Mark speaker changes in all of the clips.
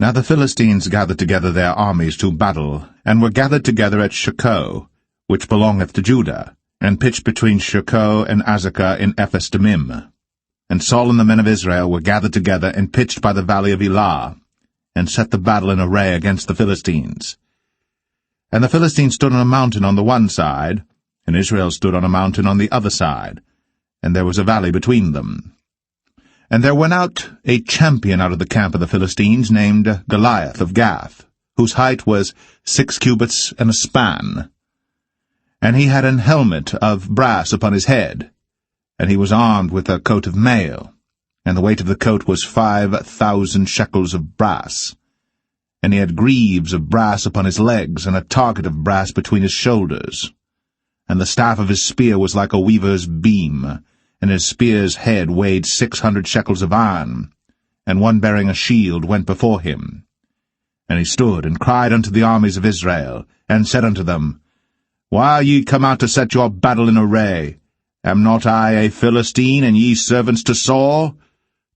Speaker 1: Now the Philistines gathered together their armies to battle, and were gathered together at Shochoh, which belongeth to Judah, and pitched between Shochoh and Azekah in Ephes-dammim. And Saul and the men of Israel were gathered together and pitched by the valley of Elah, and set the battle in array against the Philistines. And the Philistines stood on a mountain on the one side, and Israel stood on a mountain on the other side, and there was a valley between them. And there went out a champion out of the camp of the Philistines, named Goliath of Gath, whose height was 6 cubits and a span. And he had an helmet of brass upon his head, and he was armed with a coat of mail, and the weight of the coat was 5,000 shekels of brass. And he had greaves of brass upon his legs, and a target of brass between his shoulders. And the staff of his spear was like a weaver's beam, and his spear's head weighed 600 shekels of iron, and one bearing a shield went before him. And he stood and cried unto the armies of Israel, and said unto them, Why are ye come out to set your battle in array? Am not I a Philistine, and ye servants to Saul?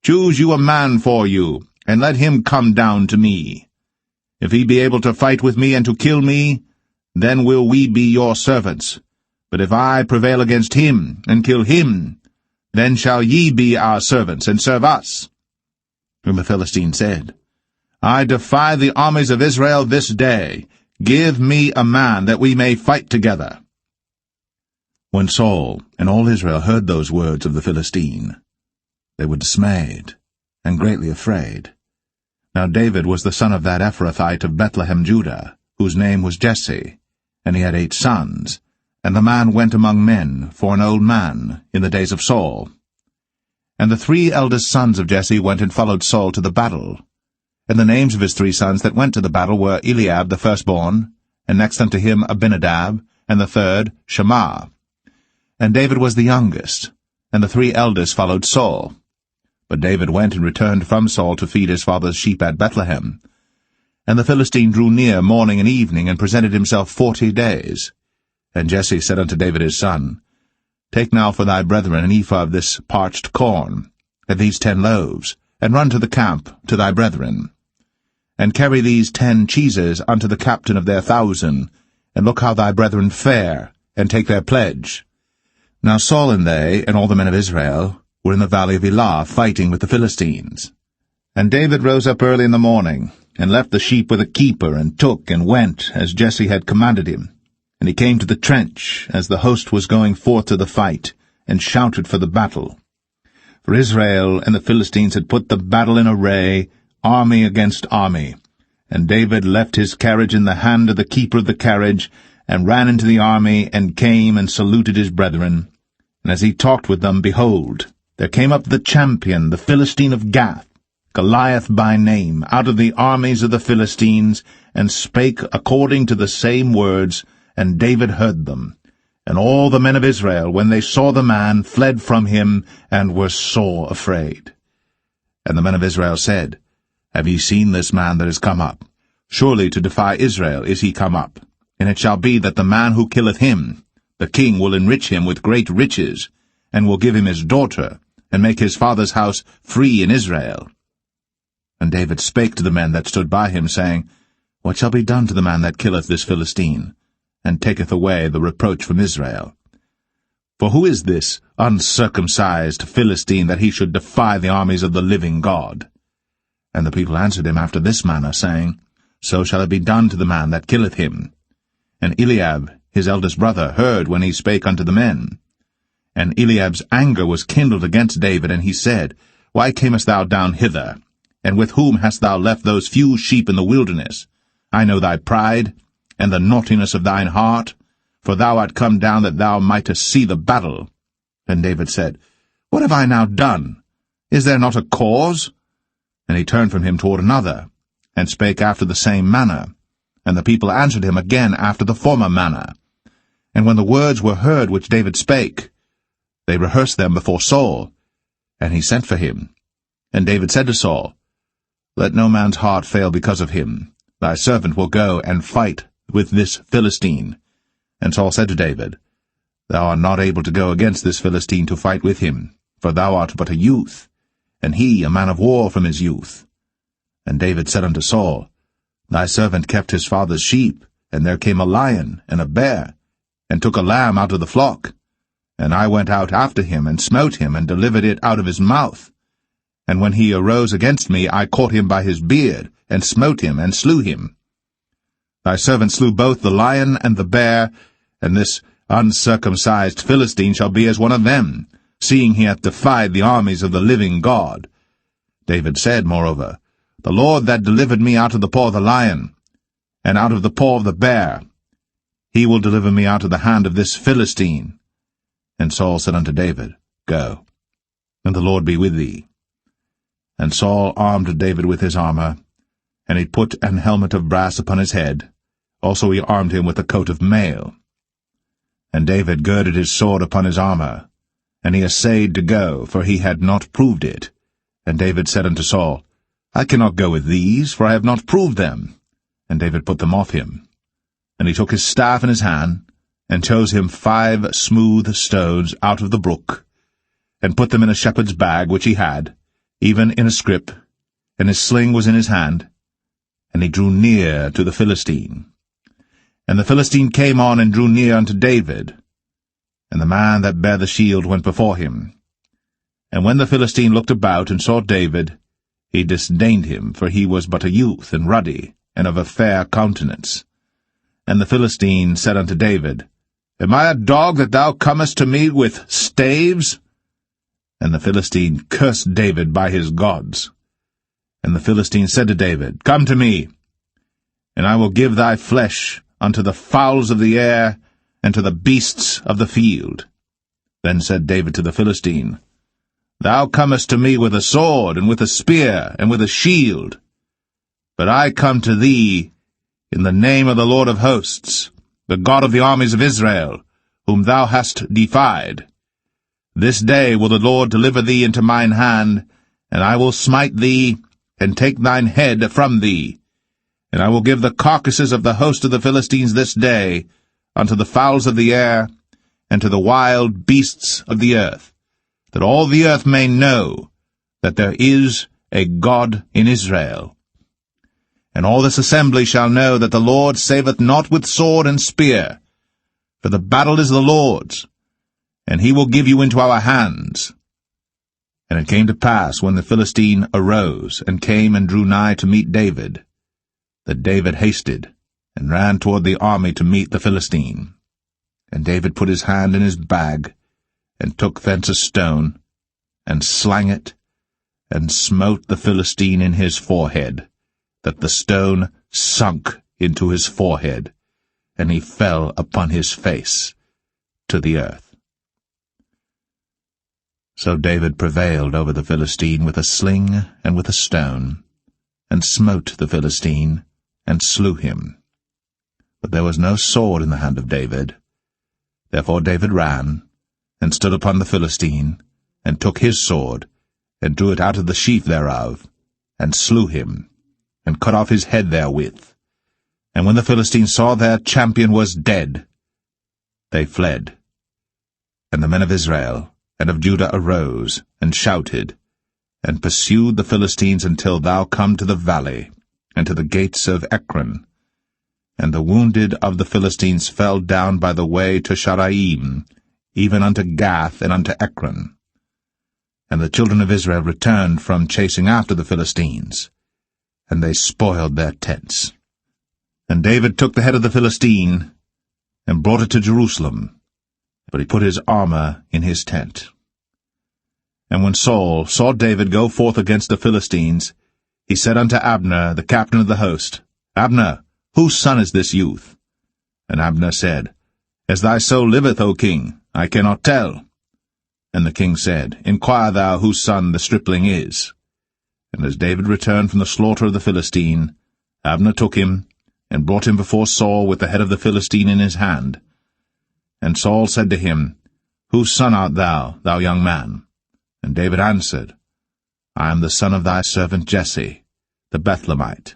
Speaker 1: Choose you a man for you, and let him come down to me. If he be able to fight with me and to kill me, then will we be your servants. But if I prevail against him, and kill him, then shall ye be our servants, and serve us. And the Philistine said, I defy the armies of Israel this day. Give me a man, that we may fight together. When Saul and all Israel heard those words of the Philistine, they were dismayed, and greatly afraid. Now David was the son of that Ephrathite of Bethlehem, Judah, whose name was Jesse, and he had 8 sons. And the man went among men for an old man in the days of Saul. And the 3 eldest sons of Jesse went and followed Saul to the battle. And the names of his 3 sons that went to the battle were Eliab the firstborn, and next unto him Abinadab, and the third Shammah. And David was the youngest, and the 3 eldest followed Saul. But David went and returned from Saul to feed his father's sheep at Bethlehem. And the Philistine drew near morning and evening, and presented himself 40 days. And Jesse said unto David his son, Take now for thy brethren an ephah of this parched corn, and these 10 loaves, and run to the camp to thy brethren. And carry these 10 cheeses unto the captain of their 1,000, and look how thy brethren fare, and take their pledge. Now Saul and they, and all the men of Israel, were in the valley of Elah, fighting with the Philistines. And David rose up early in the morning, and left the sheep with a keeper, and took and went, as Jesse had commanded him. And he came to the trench, as the host was going forth to the fight, and shouted for the battle. For Israel and the Philistines had put the battle in array, army against army. And David left his carriage in the hand of the keeper of the carriage, and ran into the army, and came and saluted his brethren. And as he talked with them, behold, there came up the champion, the Philistine of Gath, Goliath by name, out of the armies of the Philistines, and spake according to the same words, and David heard them. And all the men of Israel, when they saw the man, fled from him, and were sore afraid. And the men of Israel said, Have ye seen this man that is come up? Surely to defy Israel is he come up. And it shall be that the man who killeth him, the king will enrich him with great riches, and will give him his daughter, and make his father's house free in Israel. And David spake to the men that stood by him, saying, What shall be done to the man that killeth this Philistine, and taketh away the reproach from Israel? For who is this uncircumcised Philistine, that he should defy the armies of the living God? And the people answered him after this manner, saying, So shall it be done to the man that killeth him. And Eliab, his eldest brother, heard when he spake unto the men. And Eliab's anger was kindled against David, and he said, Why camest thou down hither? And with whom hast thou left those few sheep in the wilderness? I know thy pride, and the naughtiness of thine heart, for thou art come down that thou mightest see the battle. And David said, What have I now done? Is there not a cause? And he turned from him toward another, and spake after the same manner. And the people answered him again after the former manner. And when the words were heard which David spake, they rehearsed them before Saul, and he sent for him. And David said to Saul, Let no man's heart fail because of him. Thy servant will go and fight with this Philistine. And Saul said to David, Thou art not able to go against this Philistine to fight with him, for thou art but a youth, and he a man of war from his youth. And David said unto Saul, Thy servant kept his father's sheep, and there came a lion and a bear, and took a lamb out of the flock. And I went out after him, and smote him, and delivered it out of his mouth. And when he arose against me, I caught him by his beard, and smote him, and slew him. Thy servant slew both the lion and the bear, and this uncircumcised Philistine shall be as one of them, seeing he hath defied the armies of the living God. David said, moreover, The Lord that delivered me out of the paw of the lion, and out of the paw of the bear, he will deliver me out of the hand of this Philistine. And Saul said unto David, Go, and the Lord be with thee. And Saul armed David with his armor, and he put an helmet of brass upon his head. Also he armed him with a coat of mail. And David girded his sword upon his armor, and he essayed to go, for he had not proved it. And David said unto Saul, I cannot go with these, for I have not proved them. And David put them off him. And he took his staff in his hand, and chose him 5 smooth stones out of the brook, and put them in a shepherd's bag which he had, even in a scrip, and his sling was in his hand. And he drew near to the Philistine. And the Philistine came on and drew near unto David. And the man that bare the shield went before him. And when the Philistine looked about and saw David, he disdained him, for he was but a youth, and ruddy, and of a fair countenance. And the Philistine said unto David, Am I a dog that thou comest to me with staves? And the Philistine cursed David by his gods. And the Philistine said to David, Come to me, and I will give thy flesh unto the fowls of the air, and to the beasts of the field. Then said David to the Philistine, Thou comest to me with a sword, and with a spear, and with a shield. But I come to thee in the name of the Lord of hosts, the God of the armies of Israel, whom thou hast defied. This day will the Lord deliver thee into mine hand, and I will smite thee, and take thine head from thee. And I will give the carcasses of the host of the Philistines this day unto the fowls of the air, and to the wild beasts of the earth, that all the earth may know that there is a God in Israel. And all this assembly shall know that the Lord saveth not with sword and spear, for the battle is the Lord's, and he will give you into our hands. And it came to pass, when the Philistine arose, and came and drew nigh to meet David, that David hasted, and ran toward the army to meet the Philistine. And David put his hand in his bag, and took thence a stone, and slang it, and smote the Philistine in his forehead, that the stone sunk into his forehead, and he fell upon his face to the earth. So David prevailed over the Philistine with a sling and with a stone, and smote the Philistine, and slew him. But there was no sword in the hand of David. Therefore David ran, and stood upon the Philistine, and took his sword, and drew it out of the sheath thereof, and slew him, and cut off his head therewith. And when the Philistines saw their champion was dead, they fled. And the men of Israel and of Judah arose, and shouted, and pursued the Philistines until thou come to the valley, and to the gates of Ekron. And the wounded of the Philistines fell down by the way to Sharaim, even unto Gath and unto Ekron. And the children of Israel returned from chasing after the Philistines, and they spoiled their tents. And David took the head of the Philistine, and brought it to Jerusalem, but he put his armor in his tent. And when Saul saw David go forth against the Philistines, he said unto Abner, the captain of the host, Abner, whose son is this youth? And Abner said, As thy soul liveth, O king, I cannot tell. And the king said, Inquire thou whose son the stripling is. And as David returned from the slaughter of the Philistine, Abner took him, and brought him before Saul with the head of the Philistine in his hand. And Saul said to him, Whose son art thou, thou young man? And David answered, I am the son of thy servant Jesse, the Bethlehemite.